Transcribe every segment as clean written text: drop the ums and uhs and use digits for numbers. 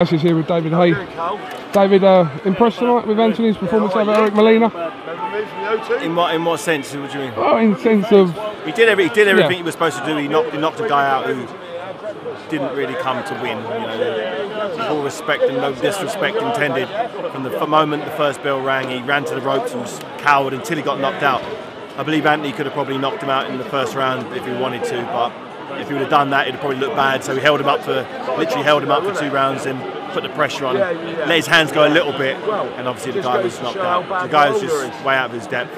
Is here with David Haye. David, impressed tonight with Anthony's performance over Eric Molina? In what sense? What do you mean? Oh, in the sense of he did everything he was supposed to do. He knocked a guy out who didn't really come to win. You know, with all respect and no disrespect intended. From the moment the first bell rang, he ran to the ropes and was cowered until he got knocked out. I believe Anthony could have probably knocked him out in the first round if he wanted to, but if he would have done that, it'd probably look bad. So he literally held him up for 2 rounds and put the pressure on, let his hands go a little bit, and obviously the guy was knocked out. The guy was just way out of his depth,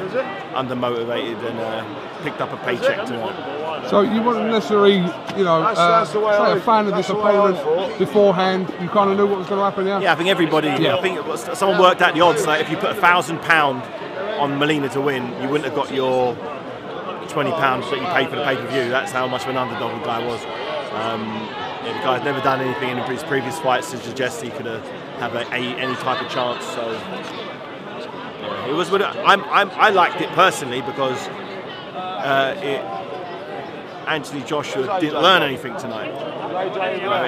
undermotivated, and picked up a paycheck tonight. So you wasn't necessarily, say a fan of this opponent beforehand. You kind of knew what was going to happen, yeah? Yeah, I think everybody. Yeah. I think someone worked out the odds. Like if you put £1,000 on Molina to win, you wouldn't have got your £20 that you paid for the pay-per-view. That's how much of an underdog the guy was. The guy's never done anything in his previous fights to suggest he could have any type of chance. So yeah, it was. I liked it personally because Anthony Joshua didn't learn anything tonight.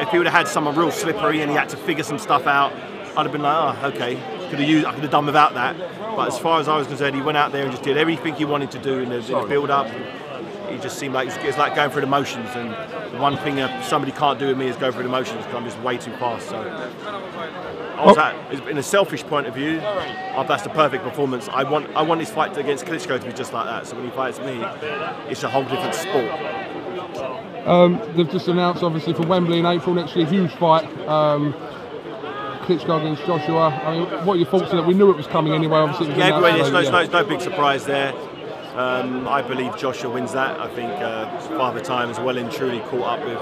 If he would have had someone real slippery and he had to figure some stuff out, I'd have been like, oh, okay, I could have done without that. But as far as I was concerned, he went out there and just did everything he wanted to do in the build-up. He just seemed like it was like going through the motions, and the one thing somebody can't do with me is go through the motions because I'm just way too fast. So, in a selfish point of view, that's the perfect performance. I want his fight against Klitschko to be just like that. So when he fights me, it's a whole different sport. They've just announced, obviously, for Wembley in April next year, huge fight. Klitschko against Joshua. I mean, what are your thoughts on it? We knew it was coming anyway. Obviously, it was it's no big surprise there. I believe Joshua wins that. I think Father Time is well and truly caught up with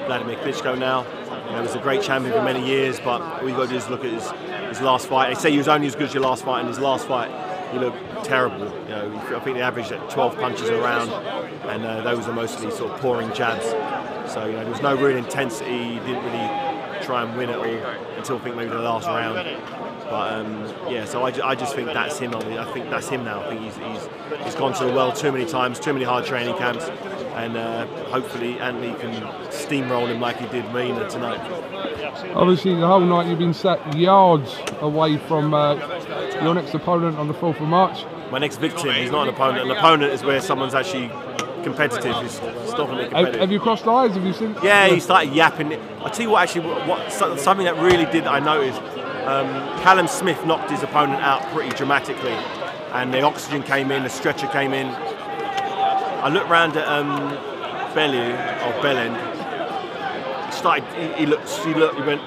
Vladimir Klitschko now. You know, he was a great champion for many years, but all you got to do is look at his last fight. They say he was only as good as your last fight, and his last fight, he looked terrible. You know, I think they averaged at 12 punches around, and those were mostly sort of pouring jabs. So you know, there was no real intensity. He didn't really try and win it all until I think maybe the last round. But yeah, so I just think that's him. I think that's him now. I think he's gone to the world too many times, too many hard training camps, and hopefully Anthony can steamroll him like he did Molina tonight. Obviously, the whole night you've been sat yards away from your next opponent on the 4th of March. My next victim. He's not an opponent. An opponent is where someone's actually competitive. He's stopping it competitive. Have you crossed eyes? Have you seen? Yeah, he started yapping. I'll tell you what. Actually, something that really did I noticed. Callum Smith knocked his opponent out pretty dramatically, and the oxygen came in, the stretcher came in. I looked round at Bellew or Bellew. He went,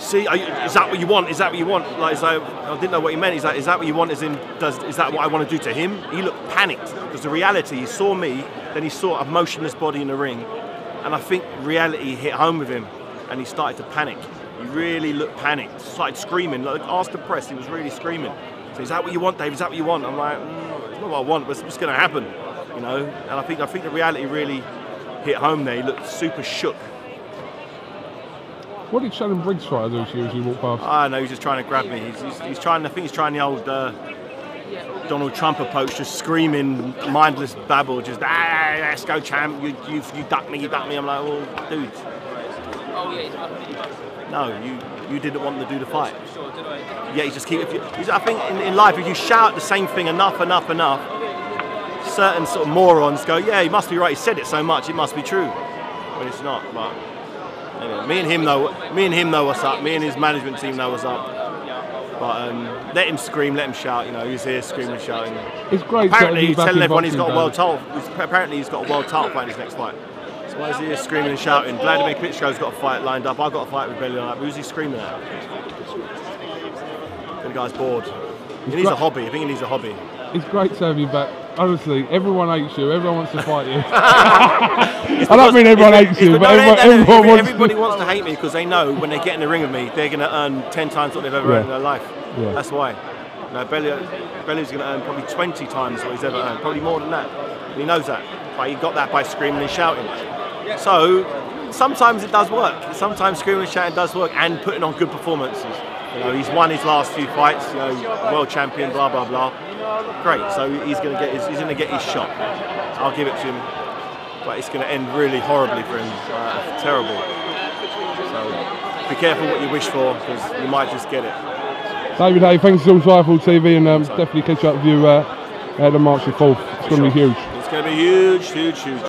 see, is that what you want? Is that what you want? Like, so I didn't know what he meant. He's like, is that what you want? Is that what I want to do to him? He looked panicked because the reality, he saw me, then he saw a motionless body in the ring, and I think reality hit home with him, and he started to panic. He really looked panicked, started screaming. Like, asked the press, he was really screaming. So, is that what you want, Dave? Is that what you want? I'm like, it's not what I want, but what's going to happen? You know? And I think the reality really hit home there. He looked super shook. What did Shannon Briggs try to do to you as you walked past? I know, he's just trying to grab me. He's trying. I think he's trying the old Donald Trump approach, just screaming, mindless babble, just let's go, champ. You duck me, you duck me. I'm like, well, dude. No, you didn't want to do the fight. Yeah, you just keep. I think in life, if you shout the same thing enough, certain sort of morons go, yeah, he must be right. He said it so much, it must be true. But it's not. But anyway, me and him know what's up. Me and his management team know what's up. But let him scream, let him shout. You know, he's here screaming, shouting. It's great. Apparently, he's telling everyone he's got a world title. Apparently, he's got a world title fight in his next fight. So why is he here screaming and shouting? Vladimir Klitschko's got a fight lined up. I've got a fight with Bellew. Who's he screaming at? The guy's bored. He needs a hobby. I think he needs a hobby. It's great to have you back. Honestly, everyone hates you. Everyone wants to fight you. I don't mean everyone hates you, but everybody wants to hate me because they know when they get in the ring with me, they're going to earn 10 times what they've ever earned in their life. Yeah. That's why. No, Bellew's going to earn probably 20 times what he's ever earned, probably more than that. And he knows that. But he got that by screaming and shouting. So sometimes it does work. Sometimes screaming and shouting does work, and putting on good performances. You know, he's won his last few fights. You know, world champion, blah blah blah. Great. So he's going to get his shot. I'll give it to him, but it's going to end really horribly for him. Terrible. So be careful what you wish for, because you might just get it. David Haye, thanks to Skyfall TV, and definitely catch up with you at the March the 4th. It's going to be huge. It's going to be huge, huge, huge.